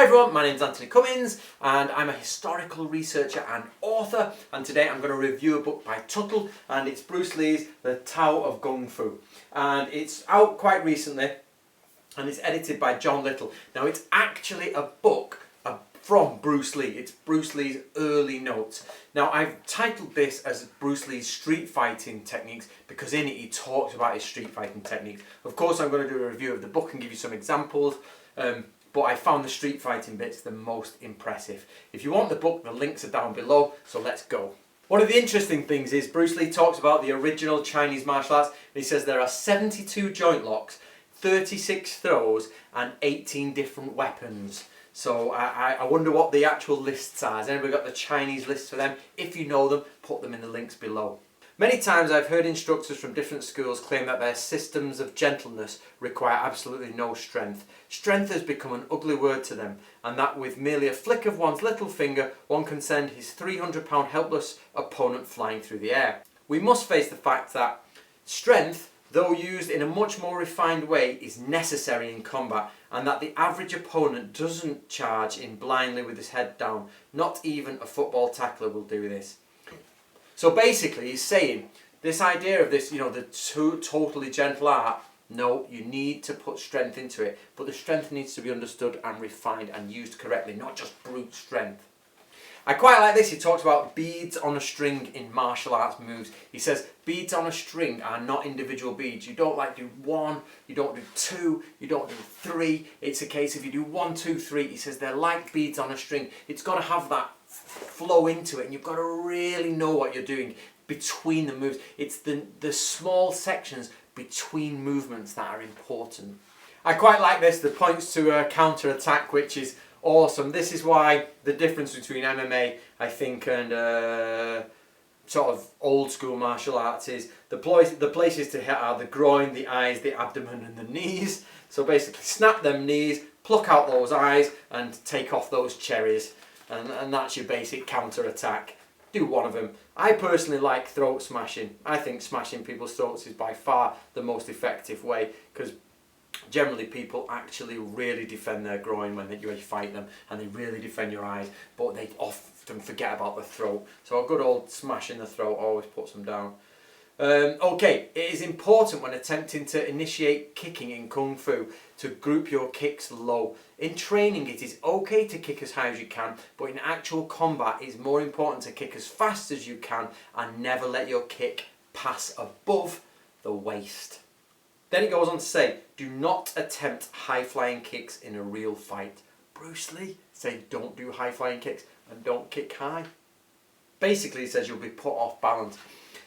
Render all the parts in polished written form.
everyone, my name's Anthony Cummins and I'm a historical researcher and author, and today I'm going to review a book by Tuttle, and it's Bruce Lee's The Tao of Gongfu, and it's out quite recently and it's edited by John Little. Now it's actually a book from Bruce Lee. It's Bruce Lee's early notes. Now I've titled this as Bruce Lee's street fighting techniques because in it he talks about his street fighting techniques. Of course I'm going to do a review of the book and give you some examples, but I found the street fighting bits the most impressive. If you want the book, the links are down below, so let's go. One of the interesting things is Bruce Lee talks about the original Chinese martial arts, and he says there are 72 joint locks, 36 throws and 18 different weapons. So I wonder what the actual lists are. Has anybody got the Chinese lists for them? If you know them, put them in the links below. Many times I've heard instructors from different schools claim that their systems of gentleness require absolutely no strength. Strength has become an ugly word to them, and that with merely a flick of one's little finger, one can send his 300-pound helpless opponent flying through the air. We must face the fact that strength, though used in a much more refined way, is necessary in combat, and that the average opponent doesn't charge in blindly with his head down. Not even a football tackler will do this. So basically he's saying this idea of this, the totally gentle art, no, you need to put strength into it, but the strength needs to be understood and refined and used correctly, not just brute strength. I quite like this. He talks about beads on a string in martial arts moves. He says beads on a string are not individual beads. You don't do one, you don't do two, you don't do three. It's a case of you do 1, 2, 3. He says they're like beads on a string. It's got to have that flow into it, and you've got to really know what you're doing between the moves. It's the small sections between movements that are important. I quite like this, the points to counter-attack, which is awesome. This is why the difference between MMA, I think, and sort of old school martial arts is the places to hit are the groin, the eyes, the abdomen and the knees. So basically snap them knees, pluck out those eyes and take off those cherries, and that's your basic counter attack. Do one of them. I personally like throat smashing. I think smashing people's throats is by far the most effective way, because generally people actually really defend their groin when you fight them, and they really defend your eyes, but they often forget about the throat. So a good old smash in the throat always puts them down. Okay, it is important when attempting to initiate kicking in Kung Fu to group your kicks low. In training it is okay to kick as high as you can, but in actual combat it is more important to kick as fast as you can and never let your kick pass above the waist. Then he goes on to say, do not attempt high-flying kicks in a real fight. Bruce Lee said don't do high-flying kicks and don't kick high. Basically he says you'll be put off balance.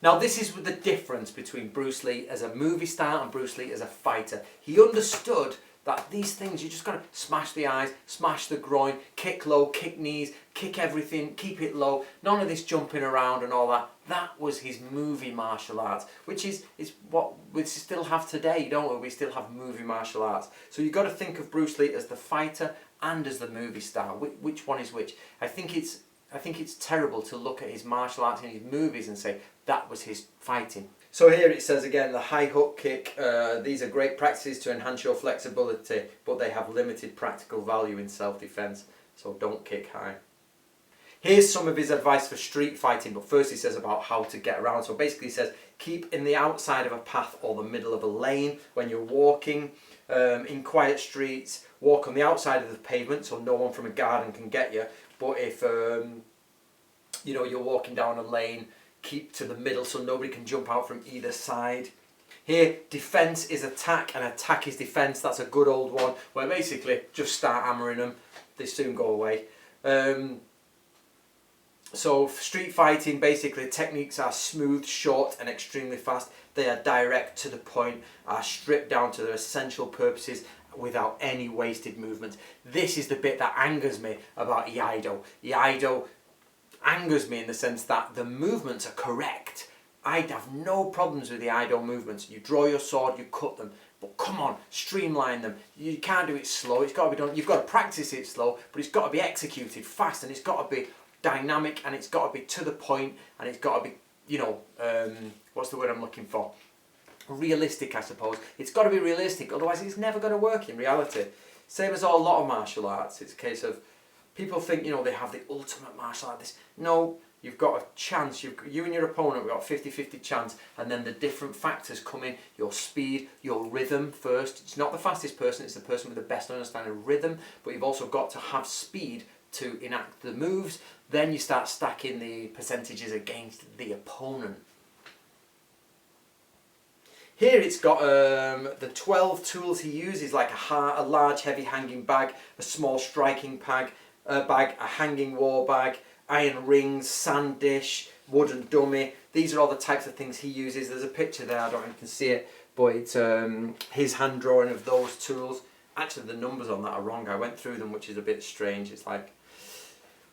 Now this is the difference between Bruce Lee as a movie star and Bruce Lee as a fighter. He understood that these things, you just got to smash the eyes, smash the groin, kick low, kick knees, kick everything, keep it low. None of this jumping around and all that. That was his movie martial arts, which is what we still have today, don't we? We still have movie martial arts. So you've got to think of Bruce Lee as the fighter and as the movie star. Which one is which? I think it's terrible to look at his martial arts in his movies and say that was his fighting. So here it says again, the high hook kick, these are great practices to enhance your flexibility, but they have limited practical value in self-defense, so don't kick high. Here's some of his advice for street fighting, but first he says about how to get around. So basically he says, keep in the outside of a path or the middle of a lane when you're walking in quiet streets. Walk on the outside of the pavement so no one from a garden can get you. But if you're walking down a lane, keep to the middle so nobody can jump out from either side. Here, defence is attack and attack is defence. That's a good old one where basically just start hammering them. They soon go away. So street fighting, basically techniques are smooth, short and extremely fast. They are direct to the point, are stripped down to their essential purposes without any wasted movement. This is the bit that angers me about Iaido. Iaido angers me in the sense that the movements are correct. I'd have no problems with the Iaido movements. You draw your sword, you cut them, but come on, streamline them. You can't do it slow, it's got to be done. You've got to practice it slow, but it's got to be executed fast, and it's got to be dynamic, and it's got to be to the point, and it's got to be, what's the word I'm looking for? Realistic, I suppose. It's got to be realistic, otherwise it's never going to work in reality. Same as a lot of martial arts. It's a case of people think, they have the ultimate martial art. No, you've got a chance. You and your opponent have got a 50-50 chance, and then the different factors come in. Your speed, your rhythm first. It's not the fastest person, it's the person with the best understanding of rhythm, but you've also got to have speed to enact the moves. Then you start stacking the percentages against the opponent. Here it's got the 12 tools he uses, like a large heavy hanging bag, a small striking bag, a hanging war bag, iron rings, sand dish, wooden dummy. These are all the types of things he uses. There's a picture there, I don't know if you can see it, but it's his hand drawing of those tools. Actually, the numbers on that are wrong. I went through them, which is a bit strange. It's like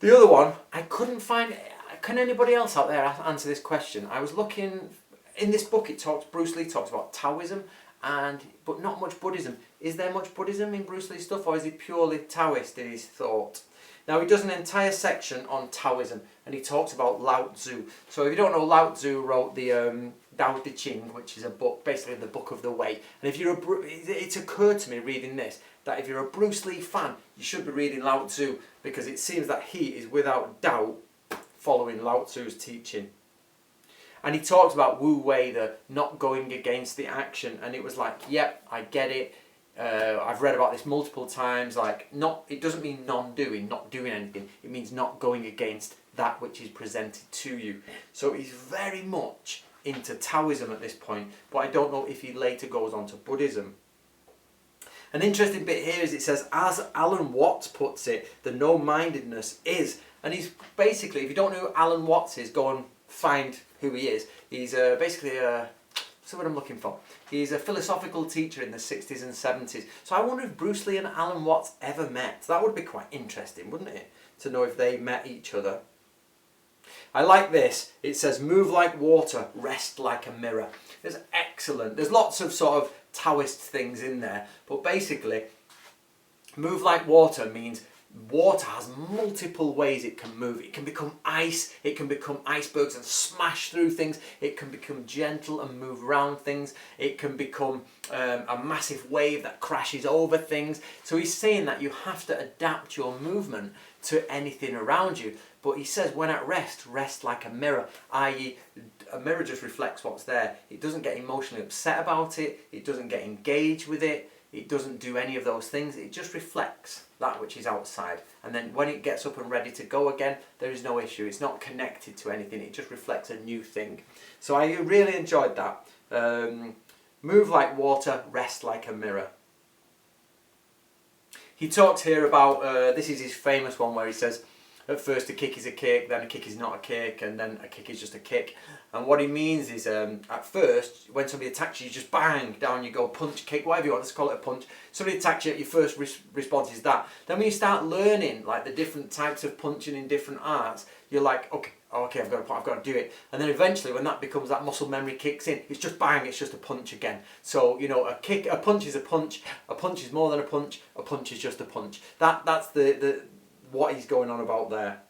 the other one, I couldn't find. Can anybody else out there answer this question? I was looking in this book. Bruce Lee talks about Taoism, but not much Buddhism. Is there much Buddhism in Bruce Lee's stuff, or is he purely Taoist in his thought? Now, he does an entire section on Taoism, and he talks about Lao Tzu. So if you don't know, Lao Tzu wrote the Tao Te Ching, which is a book, basically the book of the way. And if it's occurred to me reading this, that if you're a Bruce Lee fan, you should be reading Lao Tzu, because it seems that he is without doubt following Lao Tzu's teaching. And he talks about Wu Wei, the not going against the action, and it was like, yep, I get it. I've read about this multiple times. It doesn't mean non-doing, not doing anything. It means not going against that which is presented to you. So he's very much into Taoism at this point, but I don't know if he later goes on to Buddhism. An interesting bit here is it says, as Alan Watts puts it, the no-mindedness is, and he's basically, if you don't know who Alan Watts is, go and find who he is. He's basically what's the word I'm looking for? He's a philosophical teacher in the 60s and 70s. So I wonder if Bruce Lee and Alan Watts ever met. That would be quite interesting, wouldn't it? To know if they met each other. I like this. It says, move like water, rest like a mirror. It's excellent. There's lots of sort of Taoist things in there. But basically, move like water means water has multiple ways it can move. It can become ice, it can become icebergs and smash through things, it can become gentle and move around things, it can become a massive wave that crashes over things. So he's saying that you have to adapt your movement to anything around you. But he says when at rest, rest like a mirror, i.e. a mirror just reflects what's there. It doesn't get emotionally upset about it, it doesn't get engaged with it, it doesn't do any of those things, it just reflects that which is outside. And then when it gets up and ready to go again, there is no issue. It's not connected to anything, it just reflects a new thing. So I really enjoyed that. Move like water, rest like a mirror. He talks here about, this is his famous one where he says, at first a kick is a kick, then a kick is not a kick, and then a kick is just a kick. And what he means is, at first, when somebody attacks you, you just bang, down you go, punch, kick, whatever you want, let's call it a punch. Somebody attacks you, your first response is that. Then when you start learning like the different types of punching in different arts, you're like, okay, I've got to do it. And then eventually when that muscle memory kicks in, it's just bang, it's just a punch again. So, a punch is a punch is more than a punch is just a punch. That's the what he's going on about there.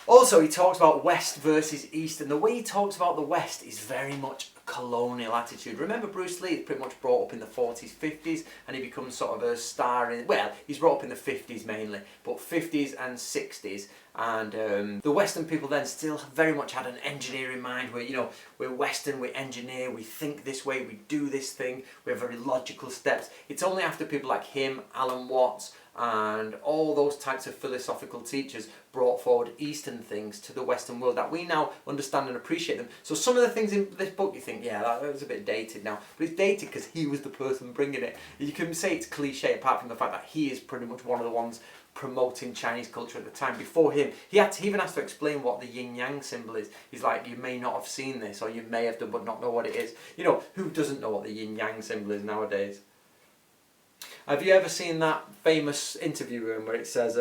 Also, he talks about West versus East, and the way he talks about the West is very much a colonial attitude. Remember, Bruce Lee is pretty much brought up in the 40s, 50s, and he becomes sort of a star in, well, he's brought up in the 50s mainly, but 50s and 60s, and the Western people then still very much had an engineering mind where, we're Western, we engineer, we think this way, we do this thing, we have very logical steps. It's only after people like him, Alan Watts, and all those types of philosophical teachers brought forward Eastern things to the Western world that we now understand and appreciate them. So some of the things in this book you think, yeah, that was a bit dated now, but it's dated because he was the person bringing it. You can say it's cliche apart from the fact that he is pretty much one of the ones promoting Chinese culture at the time. Before him, he even has to explain what the yin-yang symbol is. He's like, you may not have seen this, or you may have done but not know what it is. Who doesn't know what the yin-yang symbol is nowadays? Have you ever seen that famous interview room where it says,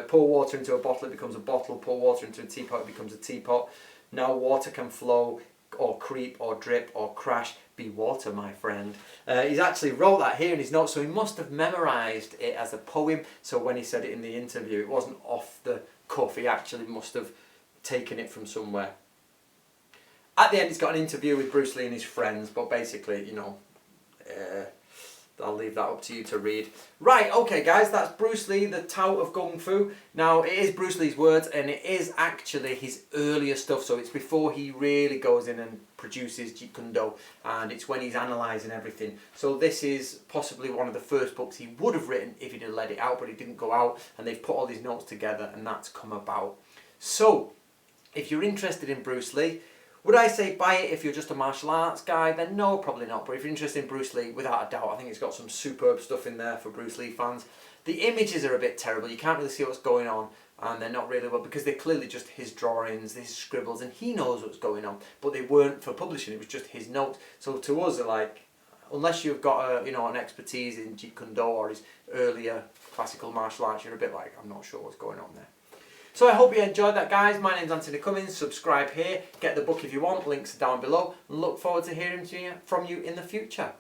pour water into a bottle, it becomes a bottle, pour water into a teapot, it becomes a teapot. Now water can flow, or creep, or drip, or crash. Be water, my friend. He's actually wrote that here in his notes, so he must have memorised it as a poem. So when he said it in the interview, it wasn't off the cuff, he actually must have taken it from somewhere. At the end, he's got an interview with Bruce Lee and his friends, but basically, I'll leave that up to you to read. Right, okay guys, that's Bruce Lee, The Tao of Gongfu. Now, it is Bruce Lee's words, and it is actually his earlier stuff, so it's before he really goes in and produces Jeet Kune Do, and it's when he's analysing everything. So this is possibly one of the first books he would have written if he'd have let it out, but it didn't go out, and they've put all these notes together, and that's come about. So, if you're interested in Bruce Lee, would I say buy it if you're just a martial arts guy? Then no, probably not. But if you're interested in Bruce Lee, without a doubt, I think it's got some superb stuff in there for Bruce Lee fans. The images are a bit terrible. You can't really see what's going on, and they're not really well, because they're clearly just his drawings, his scribbles, and he knows what's going on. But they weren't for publishing. It was just his notes. So to us, they're like, unless you've got an expertise in Jeet Kune Do or his earlier classical martial arts, you're a bit like, I'm not sure what's going on there. So I hope you enjoyed that, guys. My name's Anthony Cummins. Subscribe here. Get the book if you want. Links are down below. And look forward to hearing from you in the future.